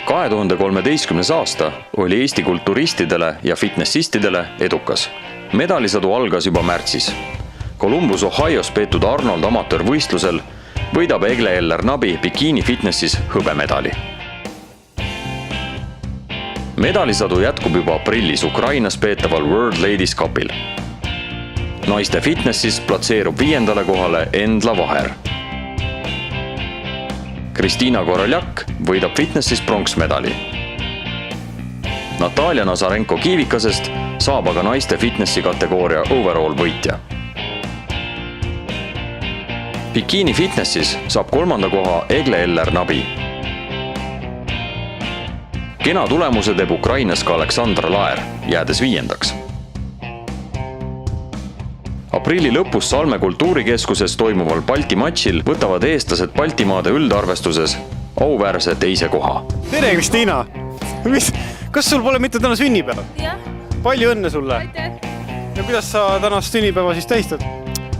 2013. aasta oli Eesti kulturistidele ja fitnessistidele edukas. Medalisadu algas juba märtsis. Columbus, Ohios peetud Arnold amatöörvõistlusel võidab Egle Eller-Nabi bikiini fitnessis hõbemedali. Medalisadu jätkub juba aprillis Ukrainas peetaval World Ladies Cupil. Naiste fitnessis platseerub 5. kohale Endla Vaher. Kristiina Koroljak võidab fitnessis pronksmedali. Natalja Nazarenko Kiivikasest saab aga naiste fitnessi kategooria overall võitja. Bikiini fitnessis saab 3. koha Egle Eller-Nabi. Kena tulemuse teeb Ukrainas ka Aleksandra Laer, jäädes 5. Aprilli lõpus Salme kultuurikeskuses toimuval Balti matšil võtavad eestlased Baltimaade üldarvestuses auväärse 2. koha. Tere, Kristiina! Kas sul pole mitte täna sünnipäev? Jah. Palju õnne sulle! Aitäh! Ja kuidas sa tänast sünnipäeva siis tähistad?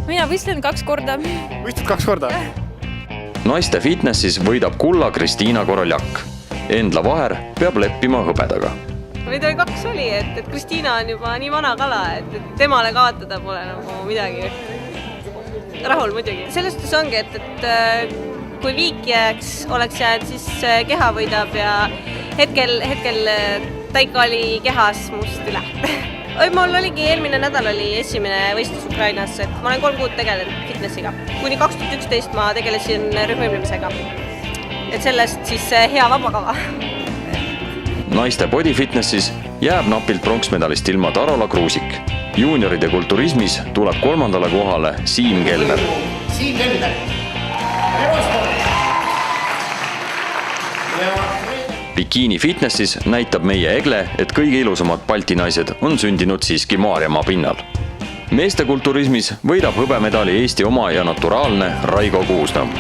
Mina võistlen 2 korda. Võistled 2 korda? Naiste fitnessis võidab kulla Kristiina Koroljak. Endla Vaher peab leppima hõbedaga. Meid oli 2 oli, et Kristiina on juba nii vana kala, et temale kaotada pole nagu midagi. Rahul muidugi. Selles suhtes ongi, et kui viikjaks oleks jäänud, siis keha võidab ja hetkel Taika oli kehas must üle. Mul oligi eelmine nädal oli esimene võistlus Ukrainas, et ma olen 3 kuud tegelenud fitnessiga. Kuni 2011 ma tegelesin rühmimlemisega. Et sellest siis hea vabakava. Naiste body fitnessis jääb napilt pronksmedalist ilma Tarola Kruusik. Juunioride kulturismis tuleb 3. kohale Siim Keller. Siim Keller. Bikiini fitnessis näitab meie Egle, et kõige ilusamad Balti naised on sündinud siiski Maarjamaa pinnal. Meeste kulturismis võidab hõbemedali Eesti oma ja naturaalne Raigo Kuusnõmm.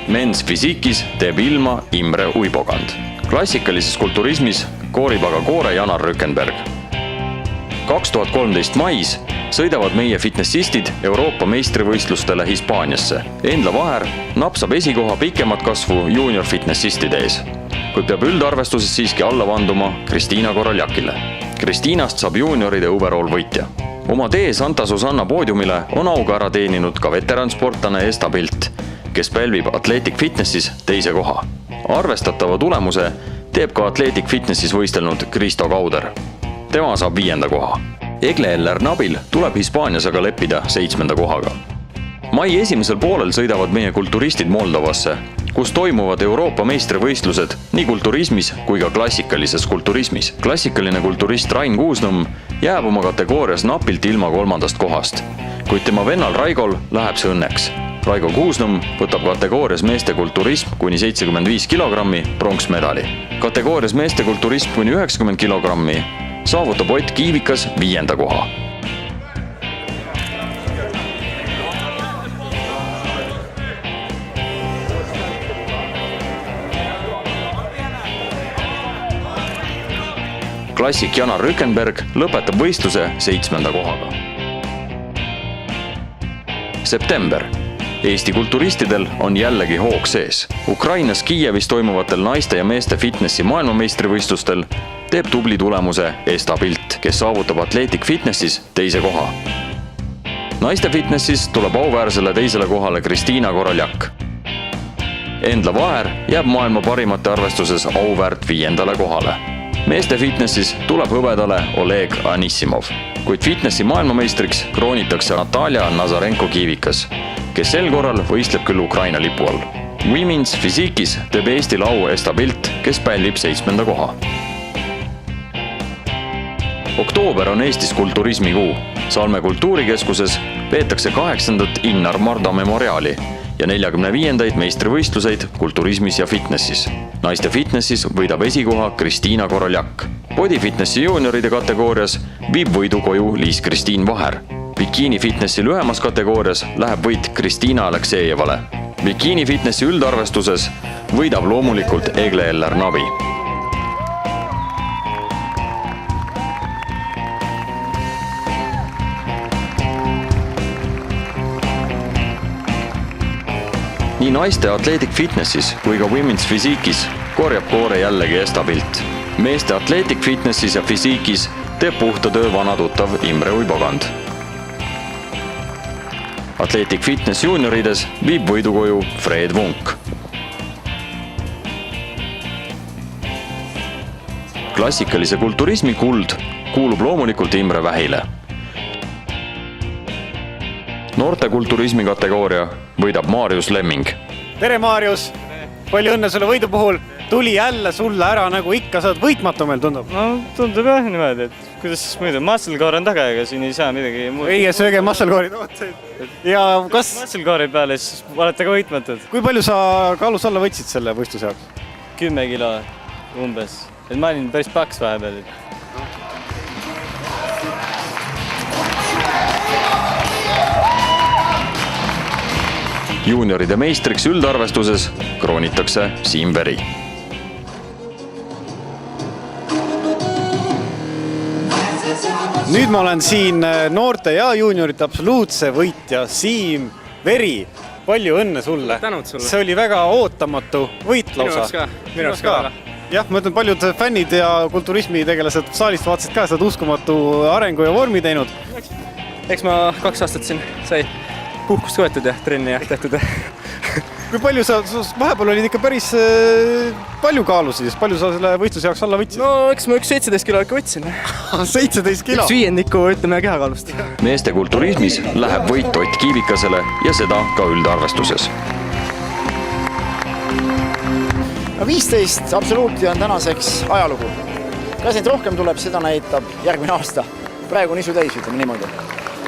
Men's fisiikis teeb ilma Imre Uibogand. Klassikalises kulturismis koorib aga koore Janar Rückenberg. 2013 mais sõidavad meie fitnessistid Euroopa meistrivõistlustele Hispaaniasse. Endla Vaher napsab esikoha pikemat kasvu junior fitnessistide ees, kuid peab üldarvestuses siiski alla vanduma Kristiina Koroljakile. Kristiinast saab junioride overall võitja. Oma tee Santa Susanna poodiumile on auga ära teeninud ka veteransportlane Esta Pilt, kes pälvib Athletic Fitnessis 2. koha. Arvestatava tulemuse teeb ka Athletic Fitnessis võistelnud Kristo Kauder. Tema saab 5. koha. Egle Eller-Nabil tuleb Hispaanias aga leppida 7. kohaga. Mai esimesel poolel sõidavad meie kulturistid Moldovasse, kus toimuvad Euroopa meistrivõistlused nii kulturismis kui ka klassikalises kulturismis. Klassikaline kulturist Rain Kuusnõmm jääb oma kategoorias napilt ilma 3. kohast, kuid tema vennal Raigol läheb see õnneks. Raigo Kuusnõmm võtab kategoorias meeste kulturism kuni 75 kilogrammi pronksmedali. Kategoorias meeste kulturism kuni 90 kilogrammi saavutab Ott Kiivikas 5. koha. Klassik Janar Rückenberg lõpetab võistluse 7. kohaga. September. Eesti kulturistidel on jällegi hoog sees. Ukrainas Kiievis toimuvatel naiste ja meeste fitnessi maailmameistrivõistlustel teeb tubli tulemuse Esta Pilt, kes saavutab Athletic Fitnessis 2. koha. Naiste fitnessis tuleb auväärsele 2. kohale Kristiina Koroljak. Endla Vaher jääb maailma parimate arvestuses auväärt 5. kohale. Meeste fitnessis tuleb hõbedale Oleg Anissimov, kuid fitnessi maailmameistriks kroonitakse Natalja Nazarenko Kiivikas, kes sel korral võistleb küll Ukraina lipu all. Women's fisiikis teeb Eestile au Esta Pilt, kes pälvib 7. koha. Oktoober on Eestis kulturismikuu. Salme kultuurikeskuses peetakse 8. Innar Marda memoriaali ja 45. meistrivõistluseid kulturismis ja fitnessis. Naiste fitnessis võidab esikoha Kristiina Koroljak. Body fitnessi junioride kategoorias viib võidu koju Liis-Kristiin Vaher. Bikiini fitnessi lühemas kategoorias läheb võit Kristiina Aleksejevale. Bikiini fitnessi üldarvestuses võidab loomulikult Egle Eller-Nabi. nii naiste Athletic Fitnessis kui ka Women's Physique'is korjab koore jällegi Estabilt. Meeste Athletic Fitnessis ja Physique'is teeb puhta töö vana tuttav Imre Uibagand. Athletic Fitness juuniorides viib võidukoju Fred Vunk. Klassikalise kulturismi kuld kuulub loomulikult Imre Vähile. Noorte kulturismi kategooria võidab Marius Lemming. Tere, Marius! Palju õnne sulle võidu puhul. Tuli jälle sulle ära nagu ikka, sa oled võitmatu meil tundub. No tundub jah niimoodi, et kuidas siis muidu. Muscle-core on taga, ega siin ei saa midagi muud. Ei, sööge muscle-core'i tooteid. Ja kas... Muscle-core'i peale siis olete ka võitmatud. Kui palju sa kaalus alla võtsid selle võistluse jaoks? 10 kilo umbes. Et ma olin päris paks vahepeal. Juunioride meistriks üldarvestuses kroonitakse Siim Veri. Nüüd ma olen siin noorte ja juuniorite absoluutse võitja Siim Veri. Palju õnne sulle. Tänud sulle. See oli väga ootamatu võitlausa. Minu jaoks ka. Jah, ma ütlen, paljud fännid ja kulturismi tegelased saalist vaatasid ka, sa oled uskumatu arengu ja vormi teinud. Eks ma 2 aastat siin sai puhkust võetud ja trenni ja tehtud. Kui palju sa vahepeal olid ikka päris palju kaalusid, palju sa selle võistluse jaoks alla võtsid? No eks ma 17 kilo ikka võtsin. 17 kilo? 1/5 ütleme kehakaalust. Meeste kulturismis läheb võit Ott Kiivikasele ja seda ka üldarvestuses. 15 absoluuti on tänaseks ajalugu. Kas neid rohkem tuleb, seda näitab järgmine aasta. Praegu on isu täis, ütleme niimoodi.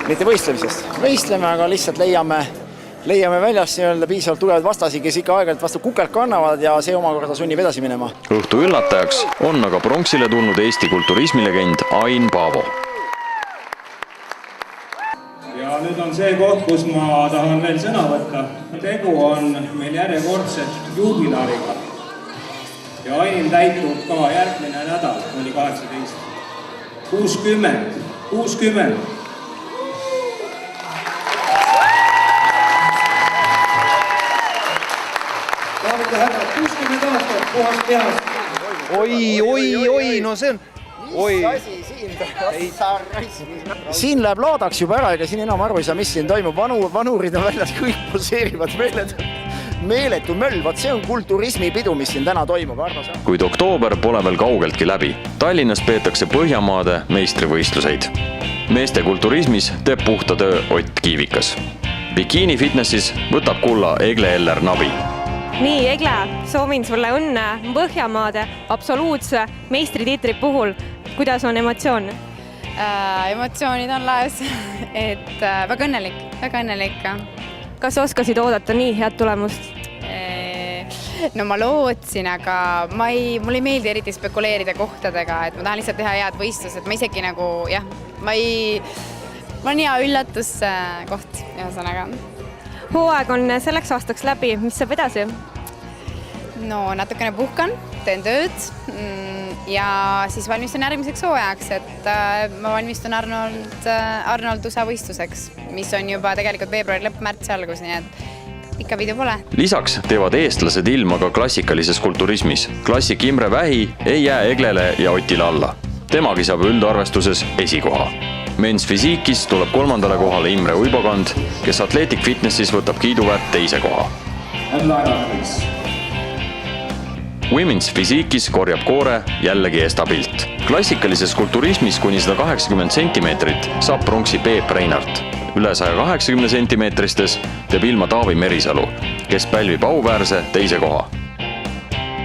Mitte võistlemisest. Võistleme, aga lihtsalt leiame väljast piisavalt tugevad vastasi, kes ikka aegalt vastu kukelt kannavad ja see omakorda sunnib edasi minema. Õhtu üllatajaks on aga pronksile tulnud Eesti kulturismilegend Ain Paavo. Ja nüüd on see koht, kus ma tahan veel sõna võtta. Tegu on meil järjekordselt juubilariga. Ja Ainil täitub ka järgmine nädal, oli 18. 60. Daamid ja härrad, 60 aastat puhast kehast. Oi, no see on... Mis asi siin läheb laadaks juba ära, ega siin enam aru ei saa, mis siin toimub. Vanurid on väljas, kõik poseerivad meeletu möll. Vaat see on kulturismipidu, mis siin täna toimub. Kuid oktoober pole veel kaugeltki läbi. Tallinnas peetakse Põhjamaade meistrivõistluseid. Meeste kulturismis teeb puhta töö Ott Kiivikas. Bikini Fitnessis võtab kulla Egle Eller Nabi. Nii, Egle, soovin sulle õnne Põhjamaade absoluutse meistritiitri puhul. Kuidas on emotsioon? Emotsioonid on laes, et väga õnnelik. Kas oskasid oodata nii head tulemust? No ma lootsin, aga mul ei meeldi eriti spekuleerida kohtadega, et ma tahan lihtsalt teha head võistlused. Ma isegi nagu, jah, ma on hea üllatuskoht, ühesõnaga. Hooaeg on selleks aastaks läbi, mis saab edasi? No natukene puhkan, teen tööd ja siis valmistun järgmiseks hooajaks, et ma valmistun Arnold USA võistluseks, mis on juba tegelikult veebruari lõpp, märtsi algus, nii et ikka video pole. Lisaks teevad eestlased ilma ka klassikalises kulturismis. Klassik Imre Vähi ei jää Eglele ja Otile alla. Temagi saab üldarvestuses esikoha. Men's Physique'is tuleb 3. kohale Imre Uibagand, kes Athletic Fitnessis võtab kiiduväärt 2. koha. Women's Physique'is korjab koore jällegi Estabilt. Klassikalises kulturismis kuni 180 centimeetrit saab pronksi Peep Reinart. Üle 180 centimeetristes teeb ilma Taavi Merisalu, kes pälvib auväärse 2. koha.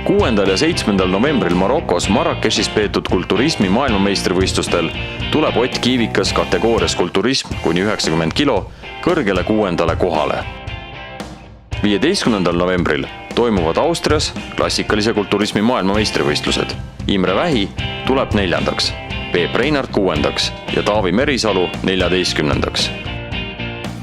6. ja 7. novembril Marokos Marrakechis peetud kulturismi maailmameistrivõistlustel tuleb Ott Kiivikas kategoorias kulturism kuni 90 kilo kõrgele 6. kohale. 15. novembril toimuvad Austrias klassikalise kulturismi maailmameistrivõistlused. Imre Vähi tuleb 4. Peep Reinart 6. ja Taavi Merisalu 14.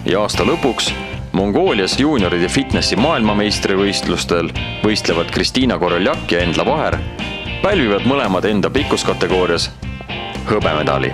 Ja aasta lõpuks Mongoolias juunioride fitnessi maailmameistrivõistlustel võistlevad Kristiina Koroljak ja Endla Vaher pälvivad mõlemad enda pikkuskategoorias hõbemedali.